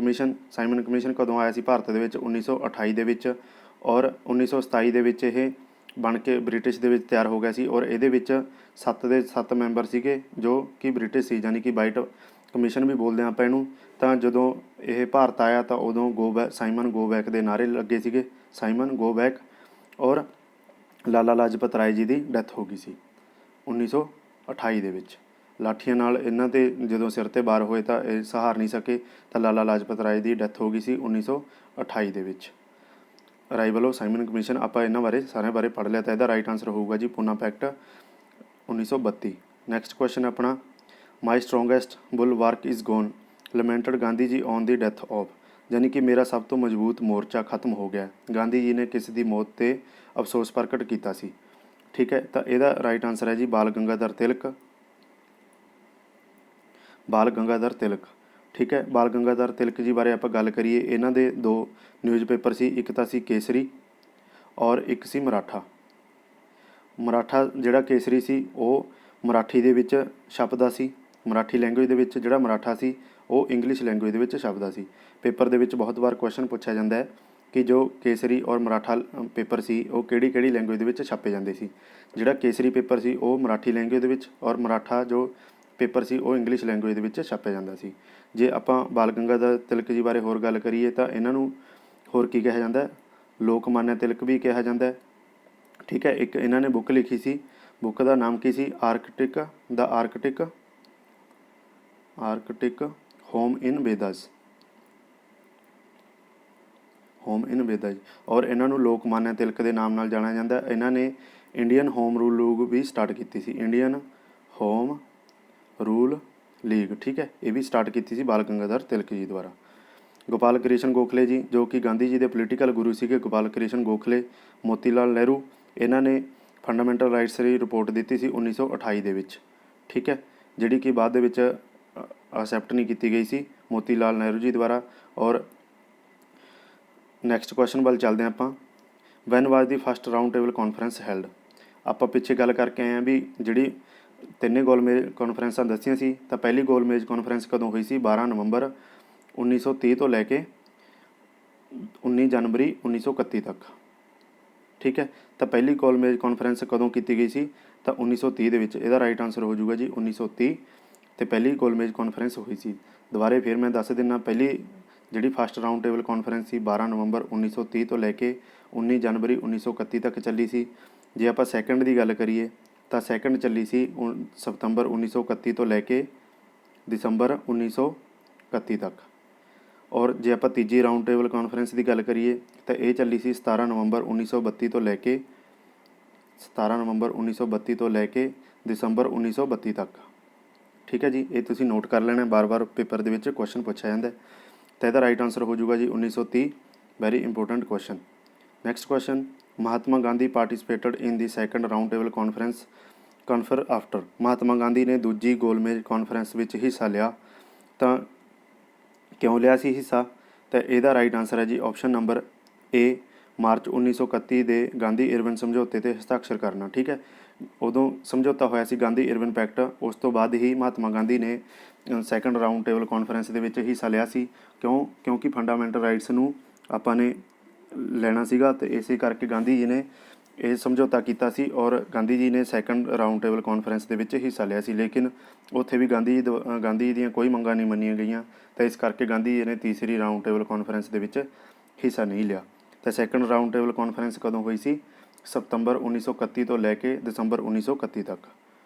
ਕਮਿਸ਼ਨ ਕਦੋਂ ਆਇਆ ਸੀ ਭਾਰਤ ਦੇ ਵਿੱਚ? 1928 ਦੇ ਵਿੱਚ। ਔਰ 1927 ਦੇ ਵਿੱਚ ਇਹ ਬਣ ਕੇ ਬ੍ਰਿਟਿਸ਼ ਦੇ ਵਿੱਚ ਤਿਆਰ ਹੋ ਗਿਆ ਸੀ, ਔਰ ਇਹਦੇ ਵਿੱਚ 7 ਦੇ 7 ਮੈਂਬਰ ਸੀਗੇ ਜੋ ਕਿ ਬ੍ਰਿਟਿਸ਼ ਸੀ, ਯਾਨੀ ਕਿ ਵਾਈਟ ਕਮਿਸ਼ਨ ਵੀ ਬੋਲਦੇ ਹਾਂ ਆਪਾਂ ਇਹਨੂੰ। ਤਾਂ ਜਦੋਂ ਇਹ ਭਾਰਤ ਆਇਆ ਤਾਂ ਉਦੋਂ ਸਾਈਮਨ ਗੋ ਬੈਕ ਦੇ ਨਾਅਰੇ ਲੱਗੇ ਸੀਗੇ, ਸਾਈਮਨ ਗੋ ਬੈਕ। ਔਰ ਲਾਲਾ ਲਾਜਪਤ ਰਾਏ ਜੀ ਦੀ ਡੈਥ ਹੋ ਗਈ ਸੀ 1928 ਦੇ ਵਿੱਚ। ਲਾਠੀਆਂ ਨਾਲ ਇਹਨਾਂ 'ਤੇ ਜਦੋਂ ਸਿਰ 'ਤੇ ਵਾਰ ਹੋਏ ਤਾਂ ਇਹ ਸਹਾਰ ਨਹੀਂ ਸਕੇ, ਤਾਂ ਲਾਲਾ ਲਾਜਪਤ ਰਾਏ ਦੀ ਡੈਥ ਹੋ ਗਈ ਸੀ 1928 ਦੇ ਵਿੱਚ। ਅਰਾਈਵਲ ਆਫ ਸਾਈਮਨ ਕਮਿਸ਼ਨ ਆਪਾਂ ਇਹਨਾਂ ਬਾਰੇ ਸਾਰਿਆਂ ਬਾਰੇ ਪੜ੍ਹ ਲਿਆ, ਤਾਂ ਇਹਦਾ ਰਾਈਟ ਆਨਸਰ ਹੋਊਗਾ ਜੀ ਪੂਨਾ ਪੈਕਟ 1932। ਨੈਕਸਟ ਕੁਐਸਚਨ ਆਪਣਾ, my strongest bulwark is gone lamented Gandhi ji on the death of, ਯਾਨੀ ਕਿ ਮੇਰਾ ਸਭ ਤੋਂ ਮਜ਼ਬੂਤ ਮੋਰਚਾ ਖਤਮ ਹੋ ਗਿਆ, ਗਾਂਧੀ ਜੀ ਨੇ ਕਿਸ ਦੀ ਮੌਤ 'ਤੇ ਅਫਸੋਸ ਪ੍ਰਗਟ ਕੀਤਾ ਸੀ? ਠੀਕ ਹੈ, ਤਾਂ ਇਹਦਾ ਰਾਈਟ ਆਨਸਰ ਹੈ ਜੀ ਬਾਲ ਗੰਗਾਧਰ ਤਿਲਕ। ਬਾਲ ਗੰਗਾਧਰ ਤਿਲਕ। ਠੀਕ ਹੈ, ਬਾਲ ਗੰਗਾਧਰ ਤਿਲਕ ਜੀ ਬਾਰੇ ਆਪਾਂ ਗੱਲ ਕਰੀਏ, ਇਹਨਾਂ ਦੇ 2 ਨਿਊਜ਼ਪੇਪਰ ਸੀ, ਇੱਕ ਤਾਂ ਸੀ ਕੇਸਰੀ ਔਰ ਇੱਕ ਸੀ ਮਰਾਠਾ। ਮਰਾਠਾ ਜਿਹੜਾ ਕੇਸਰੀ ਸੀ ਉਹ ਮਰਾਠੀ ਦੇ ਵਿੱਚ ਛਪਦਾ ਸੀ, ਮਰਾਠੀ ਲੈਂਗੁਏਜ ਦੇ ਵਿੱਚ। ਜਿਹੜਾ ਮਰਾਠਾ ਸੀ ਉਹ ਇੰਗਲਿਸ਼ ਲੈਂਗੁਏਜ ਦੇ ਵਿੱਚ ਛਪਦਾ ਸੀ। ਪੇਪਰ ਦੇ ਵਿੱਚ ਬਹੁਤ ਵਾਰ ਕੁਐਸਚਨ ਪੁੱਛਿਆ ਜਾਂਦਾ ਹੈ ਕਿ ਜੋ ਕੇਸਰੀ ਔਰ ਮਰਾਠਾ ਪੇਪਰ ਸੀ ਉਹ ਕਿਹੜੀ ਲੈਂਗੁਏਜ ਦੇ ਵਿੱਚ ਛਾਪੇ ਜਾਂਦੇ ਸੀ। ਜਿਹੜਾ ਕੇਸਰੀ ਪੇਪਰ ਸੀ ਉਹ ਮਰਾਠੀ ਲੈਂਗੁਏਜ ਦੇ ਵਿੱਚ, ਔਰ ਮਰਾਠਾ ਜੋ ਪੇਪਰ ਸੀ ਉਹ ਇੰਗਲਿਸ਼ ਲੈਂਗੁਏਜ ਦੇ ਵਿੱਚ ਛਾਪਿਆ ਜਾਂਦਾ ਸੀ। ਜੇ ਆਪਾਂ ਬਾਲ ਗੰਗਾਧਰ ਤਿਲਕ ਜੀ ਬਾਰੇ ਹੋਰ ਗੱਲ ਕਰੀਏ ਤਾਂ ਇਹਨਾਂ ਨੂੰ ਹੋਰ ਕੀ ਕਿਹਾ ਜਾਂਦਾ? ਲੋਕ ਮਾਨਿਆ ਤਿਲਕ ਵੀ ਕਿਹਾ ਜਾਂਦਾ ਹੈ। ਠੀਕ ਹੈ, ਇੱਕ ਇਹਨਾਂ ਨੇ ਬੁੱਕ ਲਿਖੀ ਸੀ, ਬੁੱਕ ਦਾ ਨਾਮ ਕੀ ਸੀ? ਆਰਕਟਿਕ ਹੋਮ ਇਨ ਵੇਦਾਸ। ਔਰ ਇਹਨਾਂ ਨੂੰ ਲੋਕ ਮਾਨਿਆ ਤਿਲਕ ਦੇ ਨਾਮ ਨਾਲ ਜਾਣਿਆ ਜਾਂਦਾ। ਇਹਨਾਂ ਨੇ ਇੰਡੀਅਨ ਹੋਮ ਰੂਲ ਲੀਗ ਵੀ ਸਟਾਰਟ ਕੀਤੀ ਸੀ, ਇੰਡੀਅਨ ਹੋਮ ਰੂਲ ਲੀਗ। ਠੀਕ ਹੈ, ਇਹ ਵੀ ਸਟਾਰਟ ਕੀਤੀ ਸੀ ਬਾਲ ਗੰਗਾਧਰ ਤਿਲਕ ਜੀ ਦੁਆਰਾ। ਗੋਪਾਲ ਕ੍ਰਿਸ਼ਨ ਗੋਖਲੇ ਜੀ, ਜੋ ਕਿ ਗਾਂਧੀ ਜੀ ਦੇ ਪੋਲੀਟੀਕਲ ਗੁਰੂ ਸੀਗੇ, ਗੋਪਾਲ ਕ੍ਰਿਸ਼ਨ ਗੋਖਲੇ। ਮੋਤੀ ਲਾਲ ਨਹਿਰੂ, ਇਹਨਾਂ ਨੇ ਫੰਡਾਮੈਂਟਲ ਰਾਈਟਸ ਦੀ ਰਿਪੋਰਟ ਦਿੱਤੀ ਸੀ 1928 ਦੇ ਵਿੱਚ। ਠੀਕ ਹੈ, ਜਿਹੜੀ ਕਿ ਬਾਅਦ ਦੇ ਵਿੱਚ ਅਸੈਪਟ ਨਹੀਂ ਕੀਤੀ ਗਈ ਸੀ ਮੋਤੀ ਲਾਲ ਨਹਿਰੂ ਜੀ ਦੁਆਰਾ। ਔਰ ਨੈਕਸਟ ਕੁਐਸਚਨ ਵੱਲ ਚੱਲਦੇ ਹਾਂ ਆਪਾਂ, ਵੈਨ ਵਾਜ ਦੀ first round table conference held. ਆਪਾਂ ਪਿੱਛੇ ਗੱਲ ਕਰਕੇ ਆਏ ਹਾਂ ਵੀ ਜਿਹੜੀ 3 ਗੋਲਮੇਜ ਕਾਨਫਰੰਸਾਂ ਦੱਸੀਆਂ ਸੀ, ਤਾਂ ਪਹਿਲੀ ਗੋਲਮੇਜ ਕਾਨਫਰੰਸ ਕਦੋਂ ਹੋਈ ਸੀ? 12 ਨਵੰਬਰ 1930 ਤੋਂ ਲੈ ਕੇ 19 ਜਨਵਰੀ 1931 ਤੱਕ। ਠੀਕ ਹੈ, ਤਾਂ ਪਹਿਲੀ ਗੋਲਮੇਜ ਕਾਨਫਰੰਸ ਕਦੋਂ ਕੀਤੀ ਗਈ ਸੀ? ਤਾਂ 1930 ਦੇ ਵਿੱਚ। ਇਹਦਾ ਰਾਈਟ ਆਨਸਰ ਹੋ ਜਾਊਗਾ ਜੀ 1930, ਤੇ ਪਹਿਲੀ ਗੋਲਮੇਜ ਕਾਨਫਰੰਸ ਹੋਈ ਸੀ। ਦੁਬਾਰੇ ਫਿਰ ਮੈਂ ਦੱਸ ਦਿੰਦਾ, ਪਹਿਲੀ ਜਿਹੜੀ ਫਸਟ ਰਾਊਂਡ ਟੇਬਲ ਕਾਨਫਰੰਸ ਸੀ 12 ਨਵੰਬਰ 1930 ਤੋਂ ਲੈ ਕੇ 19 ਜਨਵਰੀ 1931 ਤੱਕ ਚੱਲੀ ਸੀ। ਜੇ ਆਪਾਂ ਸੈਕਿੰਡ ਦੀ ਗੱਲ ਕਰੀਏ ਤਾਂ ਸੈਕਿੰਡ ਚੱਲੀ ਸੀ ਸਤੰਬਰ 1931 ਤੋਂ ਲੈ ਕੇ ਦਸੰਬਰ 1931 ਤੱਕ। ਔਰ ਜੇ ਆਪਾਂ ਤੀਜੀ ਰਾਊਂਡ ਟੇਬਲ ਕਾਨਫਰੰਸ ਦੀ ਗੱਲ ਕਰੀਏ ਤਾਂ ਇਹ ਚੱਲੀ ਸੀ 17 ਨਵੰਬਰ 1932 ਤੋਂ ਲੈ ਕੇ ਦਸੰਬਰ 1932 ਤੱਕ। ਠੀਕ ਹੈ ਜੀ, ਇਹ ਤੁਸੀਂ ਨੋਟ ਕਰ ਲੈਣਾ, ਬਾਰ-ਬਾਰ ਪੇਪਰ ਦੇ ਵਿੱਚ ਕੁਐਸਚਨ ਪੁੱਛਿਆ ਜਾਂਦਾ। ਤਾਂ ਇਹਦਾ ਰਾਈਟ ਆਨਸਰ ਹੋ ਜਾਊਗਾ ਜੀ 1930, very important question. Next question, Mahatma Gandhi participated in the second round table conference after. Mahatma Gandhi ਨੇ ਦੂਜੀ ਗੋਲਮੇਜ ਕਾਨਫਰੰਸ ਵਿੱਚ ਹਿੱਸਾ ਲਿਆ, ਤਾਂ ਕਿਉਂ ਲਿਆ ਸੀ ਹਿੱਸਾ? ਤਾਂ ਇਹਦਾ ਰਾਈਟ ਆਨਸਰ ਹੈ ਜੀ ਆਪਸ਼ਨ ਨੰਬਰ A, ਮਾਰਚ 1931 ਦੇ ਗਾਂਧੀ ਇਰਵਿਨ ਸਮਝੌਤੇ 'ਤੇ ਹਸਤਾਖਰ ਕਰਨਾ। ਠੀਕ ਹੈ, ਉਦੋਂ ਸਮਝੌਤਾ ਹੋਇਆ ਸੀ ਗਾਂਧੀ ਇਰਵਿਨ ਪੈਕਟ। ਉਸ ਤੋਂ ਬਾਅਦ ਹੀ ਮਹਾਤਮਾ ਗਾਂਧੀ ਨੇ ਸੈਕੰਡ ਰਾਊਂਡ ਟੇਬਲ ਕਾਨਫਰੰਸ ਦੇ ਵਿੱਚ ਹਿੱਸਾ ਲਿਆ ਸੀ। ਕਿਉਂਕਿ ਫੰਡਾਮੈਂਟਲ ਰਾਈਟਸ ਨੂੰ ਆਪਾਂ ਨੇ ਲੈਣਾ ਸੀਗਾ, ਅਤੇ ਇਸੇ ਕਰਕੇ ਗਾਂਧੀ ਜੀ ਨੇ ਇਹ ਸਮਝੌਤਾ ਕੀਤਾ ਸੀ। ਔਰ ਗਾਂਧੀ ਜੀ ਨੇ ਸੈਕੰਡ ਰਾਊਂਡ ਟੇਬਲ ਕਾਨਫਰੰਸ ਦੇ ਵਿੱਚ ਹਿੱਸਾ ਲਿਆ ਸੀ, ਲੇਕਿਨ ਉੱਥੇ ਵੀ ਗਾਂਧੀ ਜੀ ਦੀਆਂ ਕੋਈ ਮੰਗਾਂ ਨਹੀਂ ਮੰਨੀਆਂ ਗਈਆਂ, ਤਾਂ ਇਸ ਕਰਕੇ ਗਾਂਧੀ ਜੀ ਨੇ ਤੀਸਰੀ ਰਾਊਂਡ ਟੇਬਲ ਕਾਨਫਰੰਸ ਦੇ ਵਿੱਚ ਹਿੱਸਾ ਨਹੀਂ ਲਿਆ। ਤਾਂ ਸੈਕੰਡ ਰਾਊਂਡ ਟੇਬਲ ਕਾਨਫਰੰਸ ਕਦੋਂ ਹੋਈ ਸੀ? ਸਤੰਬਰ 1931 ਤੋਂ ਲੈ ਕੇ ਦਸੰਬਰ 1931 ਤੱਕ।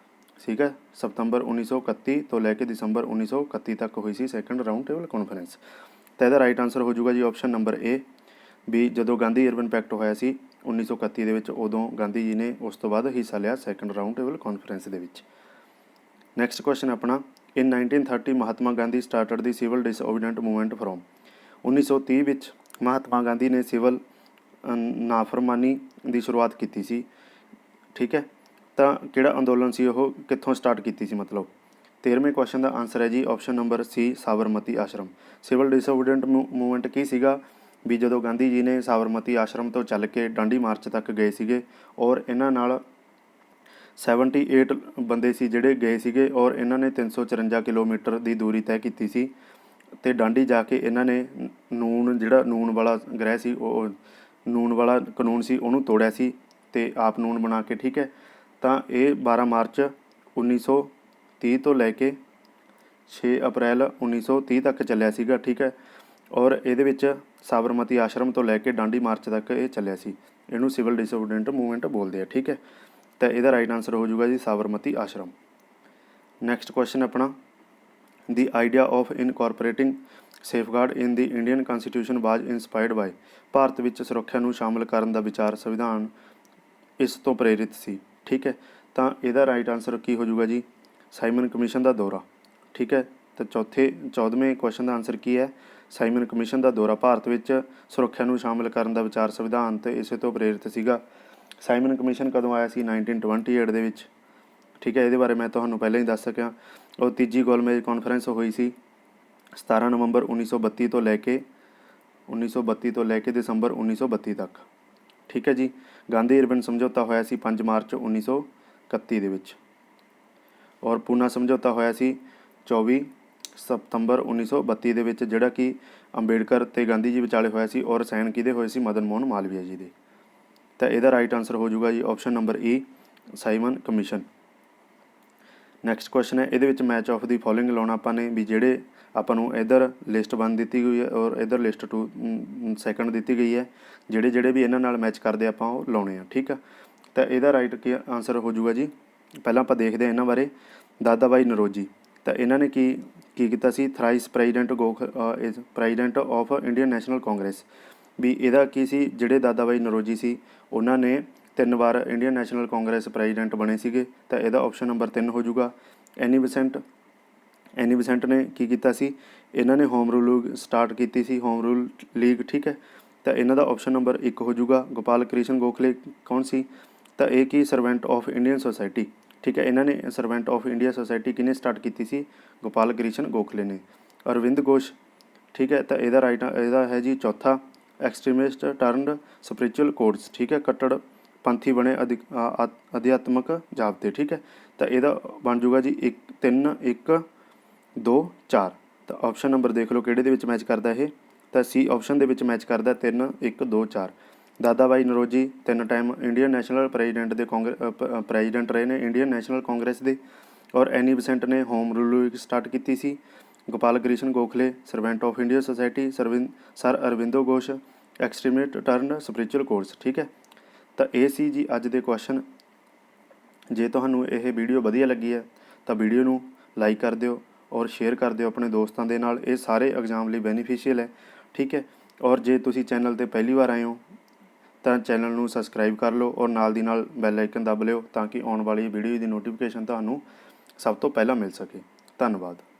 ਠੀਕ ਹੈ, ਸਤੰਬਰ 1931 ਤੋਂ ਲੈ ਕੇ ਦਸੰਬਰ 1931 ਤੱਕ ਹੋਈ ਸੀ ਸੈਕੰਡ ਰਾਊਂਡ ਟੇਬਲ ਕਾਨਫਰੰਸ। ਤਾਂ ਇਹਦਾ ਰਾਈਟ ਆਨਸਰ ਹੋ ਜਾਊਗਾ ਜੀ ਆਪਸ਼ਨ ਨੰਬਰ A, ਵੀ ਜਦੋਂ ਗਾਂਧੀ ਇਰਵਿਨ ਪੈਕਟ ਹੋਇਆ ਸੀ 1931 ਦੇ ਵਿੱਚ, ਉਦੋਂ ਗਾਂਧੀ ਜੀ ਨੇ ਉਸ ਤੋਂ ਬਾਅਦ ਹਿੱਸਾ ਲਿਆ ਸੈਕੰਡ ਰਾਊਂਡ ਟੇਬਲ ਕਾਨਫਰੰਸ ਦੇ ਵਿੱਚ। ਨੈਕਸਟ ਕੁਐਸਚਨ ਆਪਣਾ, ਇਨ 1930 Mahatma Gandhi started the civil ਡਿਸਓਬੀਡੈਂਟ movement from. 1930 ਵਿੱਚ ਮਹਾਤਮਾ ਗਾਂਧੀ ਨੇ ਸਿਵਲ ਨਾਫਰਮਾਨੀ ਦੀ ਸ਼ੁਰੂਆਤ ਕੀਤੀ ਸੀ। ਠੀਕ ਹੈ, ਤਾਂ ਕਿਹੜਾ ਅੰਦੋਲਨ ਸੀ ਉਹ, ਕਿੱਥੋਂ ਸਟਾਰਟ ਕੀਤੀ ਸੀ? ਮਤਲਬ 13ਵੇਂ ਕੁਐਸਚਨ ਦਾ ਆਨਸਰ ਹੈ ਜੀ ਆਪਸ਼ਨ ਨੰਬਰ ਸੀ ਸਾਬਰਮਤੀ ਆਸ਼ਰਮ। ਸਿਵਲ ਡਿਸਓਬੀਡੈਂਟ ਮੂਵਮੈਂਟ ਕੀ ਸੀਗਾ ਵੀ ਜਦੋਂ ਗਾਂਧੀ ਜੀ ਨੇ ਸਾਬਰਮਤੀ ਆਸ਼ਰਮ ਤੋਂ ਚੱਲ ਕੇ ਡਾਂਡੀ ਮਾਰਚ ਤੱਕ ਗਏ ਸੀਗੇ ਔਰ ਇਹਨਾਂ ਨਾਲ 78 ਬੰਦੇ ਸੀ ਜਿਹੜੇ ਗਏ ਸੀਗੇ ਔਰ ਇਹਨਾਂ ਨੇ 354 ਕਿਲੋਮੀਟਰ ਦੀ ਦੂਰੀ ਤੈਅ ਕੀਤੀ ਸੀ ਅਤੇ ਡਾਂਡੀ ਜਾ ਕੇ ਇਹਨਾਂ ਨੇ ਨੂਣ ਵਾਲਾ ਗ੍ਰਹਿ ਸੀ ਉਹ ਨੂਣ ਵਾਲਾ ਕਾਨੂੰਨ ਸੀ ਉਹਨੂੰ ਤੋੜਿਆ ਸੀ ਅਤੇ ਆਪ ਨੂਣ ਬਣਾ ਕੇ। ਠੀਕ ਹੈ, ਤਾਂ ਇਹ 12 ਮਾਰਚ 1930 ਤੋਂ ਲੈ ਕੇ 6 ਅਪ੍ਰੈਲ 1930 ਤੱਕ ਚੱਲਿਆ ਸੀਗਾ। ਠੀਕ ਹੈ, ਔਰ ਇਹਦੇ ਵਿੱਚ ਸਾਬਰਮਤੀ ਆਸ਼ਰਮ ਤੋਂ ਲੈ ਕੇ ਡਾਂਡੀ ਮਾਰਚ ਤੱਕ ਇਹ ਚੱਲਿਆ ਸੀ। ਇਹਨੂੰ ਸਿਵਲ ਡਿਸਓਬੀਡੈਂਟ ਮੂਵਮੈਂਟ ਬੋਲਦੇ ਆ। ਠੀਕ ਹੈ, ਤਾਂ ਇਹਦਾ ਰਾਈਟ ਆਨਸਰ ਹੋ ਜਾਊਗਾ ਜੀ ਸਾਬਰਮਤੀ ਆਸ਼ਰਮ। ਨੈਕਸਟ ਕੁਐਸਚਨ ਆਪਣਾ, ਦੀ idea of ਇਨਕੋਰਪੋਰੇਟਿੰਗ safeguard in the Indian constitution ਵਾਜ ਇੰਸਪਾਇਰਡ ਬਾਏ। ਭਾਰਤ ਵਿੱਚ ਸੁਰੱਖਿਆ ਨੂੰ ਸ਼ਾਮਲ ਕਰਨ ਦਾ ਵਿਚਾਰ ਸੰਵਿਧਾਨ ਇਸ ਤੋਂ ਪ੍ਰੇਰਿਤ ਸੀ। ਠੀਕ ਹੈ, ਤਾਂ ਇਹਦਾ ਰਾਈਟ ਆਨਸਰ ਕੀ ਹੋ ਜਾਊਗਾ ਜੀ ਸਾਈਮਨ ਕਮਿਸ਼ਨ ਦਾ ਦੌਰਾ। ਠੀਕ ਹੈ, ਤਾਂ 14ਵੇਂ ਕੁਐਸਚਨ ਦਾ ਆਨਸਰ ਕੀ ਹੈ ਸਾਈਮਨ ਕਮਿਸ਼ਨ ਦਾ ਦੌਰਾ। ਭਾਰਤ ਵਿੱਚ ਸੁਰੱਖਿਆ ਨੂੰ ਸ਼ਾਮਲ ਕਰਨ ਦਾ ਵਿਚਾਰ ਸੰਵਿਧਾਨ ਤੇ ਇਸੇ ਤੋਂ ਪ੍ਰੇਰਿਤ ਸੀਗਾ। ਸਾਈਮਨ ਕਮਿਸ਼ਨ ਕਦੋਂ ਆਇਆ ਸੀ 1928 ਦੇ ਵਿੱਚ। ਠੀਕ ਹੈ, ਇਹਦੇ ਬਾਰੇ ਮੈਂ ਤੁਹਾਨੂੰ ਪਹਿਲਾਂ ਹੀ ਦੱਸ ਸਕਿਆ। ਉਹ ਤੀਜੀ ਗੋਲਮੇਜ ਕਾਨਫਰੰਸ ਹੋਈ ਸੀ 17 ਨਵੰਬਰ 1932 ਤੋਂ ਲੈ ਕੇ ਦਸੰਬਰ 1932 ਤੱਕ। ਠੀਕ ਹੈ ਜੀ, ਗਾਂਧੀ ਇਰਵਿਨ ਸਮਝੌਤਾ ਹੋਇਆ ਸੀ 5 ਮਾਰਚ 1931 ਦੇ ਵਿੱਚ ਔਰ ਪੂਨਾ ਸਮਝੌਤਾ ਹੋਇਆ ਸੀ 24 ਸਤੰਬਰ 1932 ਦੇ ਵਿੱਚ, ਜਿਹੜਾ ਕਿ ਅੰਬੇਡਕਰ ਅਤੇ ਗਾਂਧੀ ਜੀ ਵਿਚਾਲੇ ਹੋਇਆ ਸੀ ਔਰ ਸਾਈਨ ਕਿਹਦੇ ਹੋਏ ਸੀ ਮਦਨ ਮੋਹਨ ਮਾਲਵੀਆ ਜੀ ਦੇ। ਤਾਂ ਇਹਦਾ ਰਾਈਟ ਆਨਸਰ ਹੋ ਜਾਊਗਾ ਜੀ ਆਪਸ਼ਨ ਨੰਬਰ ਈ ਸਾਈਮਨ ਕਮਿਸ਼ਨ। ਨੈਕਸਟ ਕੁਐਸਚਨ ਹੈ, ਇਹਦੇ ਵਿੱਚ ਮੈਚ ਆਫ ਦੀ ਫੋਲੋਇੰਗ ਲਾਉਣਾ ਆਪਾਂ ਨੇ ਵੀ ਜਿਹੜੇ ਆਪਾਂ ਨੂੰ ਇੱਧਰ ਲਿਸਟ 1 ਦਿੱਤੀ ਹੋਈ ਹੈ ਔਰ ਇੱਧਰ ਲਿਸਟ 2 ਸੈਕਿੰਡ ਦਿੱਤੀ ਗਈ ਹੈ। ਜਿਹੜੇ ਵੀ ਇਹਨਾਂ ਨਾਲ ਮੈਚ ਕਰਦੇ ਆਪਾਂ ਉਹ ਲਾਉਣੇ ਆ। ਠੀਕ ਆ, ਤਾਂ ਇਹਦਾ ਰਾਈਟ ਕੀ ਆਨਸਰ ਹੋ ਜਾਊਗਾ ਜੀ। ਪਹਿਲਾਂ ਆਪਾਂ ਦੇਖਦੇ ਹਾਂ ਇਹਨਾਂ ਬਾਰੇ। ਦਾਦਾ ਭਾਈ ਨਰੋਜੀ, ਤਾਂ ਇਹਨਾਂ ਨੇ ਕੀ ਕੀਤਾ ਸੀ thrice president of Indian National Congress. ਵੀ ਇਹਦਾ ਕੀ ਸੀ ਜਿਹੜੇ ਦਾਦਾ ਭਾਈ ਨਰੋਜੀ ਸੀ ਉਹਨਾਂ ਨੇ 3 ਵਾਰ ਇੰਡੀਅਨ ਨੈਸ਼ਨਲ ਕਾਂਗਰਸ ਪ੍ਰੈਜ਼ੀਡੈਂਟ ਬਣੇ ਸੀਗੇ। ਤਾਂ ਇਹਦਾ ਆਪਸ਼ਨ ਨੰਬਰ 3 ਹੋ ਜਾਊਗਾ। ਐਨੀ ਬਸੈਂਟ ਨੇ ਕੀ ਕੀਤਾ ਸੀ ਇਹਨਾਂ ਨੇ ਹੋਮ ਰੂਲ ਸਟਾਰਟ ਕੀਤੀ ਸੀ, ਹੋਮ ਰੂਲ ਲੀਗ। ਠੀਕ ਹੈ, ਤਾਂ ਇਹਨਾਂ ਦਾ ਆਪਸ਼ਨ ਨੰਬਰ 1 ਹੋ ਜਾਊਗਾ। ਗੋਪਾਲ ਕ੍ਰਿਸ਼ਨ ਗੋਖਲੇ ਕੌਣ ਸੀ, ਤਾਂ ਇਹ ਕੀ ਸਰਵੈਂਟ ਆਫ ਇੰਡੀਅਨ ਸੋਸਾਇਟੀ। ਠੀਕ ਹੈ, ਇਹਨਾਂ ਨੇ ਸਰਵੈਂਟ ਆਫ ਇੰਡੀਆ ਸੋਸਾਇਟੀ ਕਿਹਨੇ ਸਟਾਰਟ ਕੀਤੀ ਸੀ ਗੋਪਾਲ ਕ੍ਰਿਸ਼ਨ ਗੋਖਲੇ ਨੇ। ਅਰਵਿੰਦ ਘੋਸ਼, ਠੀਕ ਹੈ, ਤਾਂ ਇਹਦਾ ਹੈ ਜੀ ਚੌਥਾ ਐਕਸਟ੍ਰੀਮਿਸਟ ਟਰਨਡ ਸਪਿਰਿਚੁਅਲ ਕੋਡਸ। ਠੀਕ ਹੈ, ਕੱਟੜ ਪੰਥੀ ਬਣੇ ਅਧਿਆਤਮਕ ਜਾਬਤੇ। ਠੀਕ ਹੈ, ਤਾਂ ਇਹਦਾ ਬਣ ਜਾਊਗਾ ਜੀ 3 1 2 4। ਤਾਂ ਆਪਸ਼ਨ ਨੰਬਰ ਦੇਖ ਲਓ ਕਿਹੜੇ ਦੇ ਵਿੱਚ ਮੈਚ ਕਰਦਾ ਇਹ, ਤਾਂ ਸੀ ਆਪਸ਼ਨ ਦੇ ਵਿੱਚ ਮੈਚ ਕਰਦਾ 3 1 2 4। ਦਾਦਾ ਭਾਈ Nowroji 3 time Indian national president ਰਹੇ ਨੇ ਇੰਡੀਅਨ ਨੈਸ਼ਨਲ ਕਾਂਗਰਸ ਦੇ। ਔਰ ਐਨੀ ਬਸੈਂਟ ਨੇ ਹੋਮ ਰੂਲ ਸਟਾਰਟ ਕੀਤੀ ਸੀ। Gopal Krishna Gokhale servant of India society, sir Aurobindo Ghosh extremist turn spiritual course. ਠੀਕ ਹੈ, ਤਾਂ ਇਹ ਸੀ ਜੀ ਅੱਜ ਦੇ ਕੁਐਸਚਨ। ਜੇ ਤੁਹਾਨੂੰ ਇਹ ਵੀਡੀਓ ਵਧੀਆ ਲੱਗੀ ਹੈ ਤਾਂ ਵੀਡੀਓ ਨੂੰ ਲਾਈਕ ਕਰ ਦਿਓ ਔਰ ਸ਼ੇਅਰ ਕਰ ਦਿਓ ਆਪਣੇ ਦੋਸਤਾਂ ਦੇ ਨਾਲ। ਇਹ ਸਾਰੇ ਐਗਜ਼ਾਮ ਲਈ ਬੈਨੀਫੀਸ਼ੀਅਲ ਹੈ। ਠੀਕ ਹੈ, ਔਰ ਜੇ ਤੁਸੀਂ ਚੈਨਲ 'ਤੇ ਪਹਿਲੀ ਵਾਰ ਆਏ ਹੋ ਤਾਂ ਚੈਨਲ ਨੂੰ ਸਬਸਕ੍ਰਾਈਬ ਕਰ ਲਓ ਔਰ ਨਾਲ ਦੀ ਨਾਲ ਬੈਲ ਆਈਕਨ ਦੱਬ ਲਿਓ ਤਾਂ ਕਿ ਆਉਣ ਵਾਲੀ ਵੀਡੀਓ ਦੀ ਨੋਟੀਫਿਕੇਸ਼ਨ ਤੁਹਾਨੂੰ ਸਭ ਤੋਂ ਪਹਿਲਾਂ ਮਿਲ ਸਕੇ। ਧੰਨਵਾਦ।